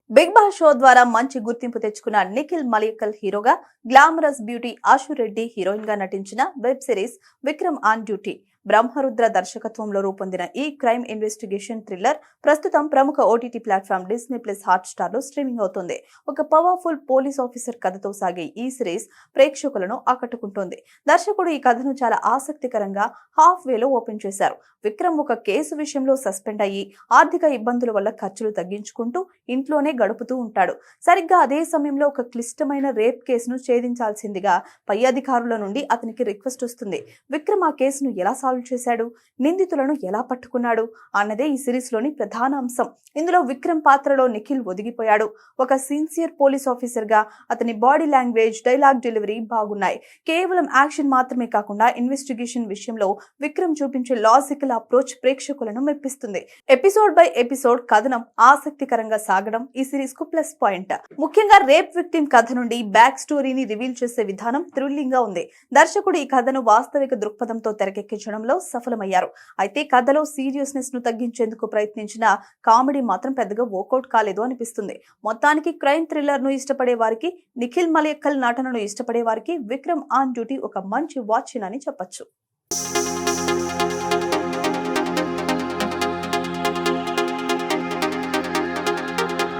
Big boss show ద్వారా మంచి గుర్తింపు తెచ్చుకున్న నిఖిల్ మలయక్కల్ హీరోగా, glamorous beauty Ashu Reddy heroine గా నటించిన web series Vikram on duty Brahmarudra దర్శకత్వంలో రూపొందిన ఈ క్రైమ్ ఇన్వెస్టిగేషన్ థ్రిల్లర్ ప్రస్తుతం ప్రముఖ OTT platform Disney plus Hotstar లో స్ట్రీమింగ్ అవుతుంది. ఒక పవర్ఫుల్ పోలీస్ ఆఫీసర్ కథతో సాగే ఈ సిరీస్ ప్రేక్షకులను ఆకట్టుకుంటోంది. దర్శకుడు ఈ కథను చాలా ఆసక్తికరంగా హాఫ్ వేలో ఓపెన్ చేశారు. విక్రమ్ ఒక కేసు విషయంలో సస్పెండ్ అయ్యి ఆర్థిక ఇబ్బందుల వల్ల ఖర్చులు తగ్గించుకుంటూ ఇంట్లోనే గడుపుతూ ఉంటాడు. సరిగ్గా అదే సమయంలో ఒక క్లిష్టమైన రేప్ కేసును ఛేదించాల్సిందిగా పై అధికారుల నుండి అతనికి రిక్వెస్ట్ వస్తుంది. విక్రమ్ ఆ కేసును ఎలా సాల్వ్ చేశాడు, నిందితులను ఎలా పట్టుకున్నాడు అన్నదే ఈ సిరీస్ లోని ప్రధాన అంశం. ఇందులో విక్రమ్ పాత్రలో నిఖిల్ ఒదిగిపోయాడు. ఒక సిన్సియర్ పోలీస్ ఆఫీసర్ గా అతని బాడీ లాంగ్వేజ్, డైలాగ్ డెలివరీ బాగున్నాయి. కేవలం యాక్షన్ మాత్రమే కాకుండా ఇన్వెస్టిగేషన్ విషయంలో విక్రమ్ చూపించే లాజికల్ అప్రోచ్ ప్రేక్షకులను మెప్పిస్తుంది. ఎపిసోడ్ బై ఎపిసోడ్ కథనం ఆసక్తికరంగా సాగడం ఈ సిరీస్ కు ప్లస్ పాయింట్. ముఖ్యంగా రేప్ విక్టిమ్ కథ నుండి బ్యాక్ స్టోరీని రివీల్ చేసే విధానం థ్రిల్లింగ్ గా ఉంది. దర్శకుడు ఈ కథను వాస్తవిక దృక్పథంతో తెరకెక్కించడంలో సఫలమయ్యారు. అయితే కథలో సీరియస్నెస్ ను తగ్గించేందుకు ప్రయత్నించిన కామెడీ మాత్రం పెద్దగా వర్కౌట్ కాలేదు అనిపిస్తుంది. మొత్తానికి క్రైమ్ థ్రిల్లర్ ను ఇష్టపడే వారికి, నిఖిల్ మలయక్కల్ నటనను ఇష్టపడే వారికి విక్రమ్ ఆన్ డ్యూటీ ఒక మంచి వాచ్ అని చెప్పొచ్చు.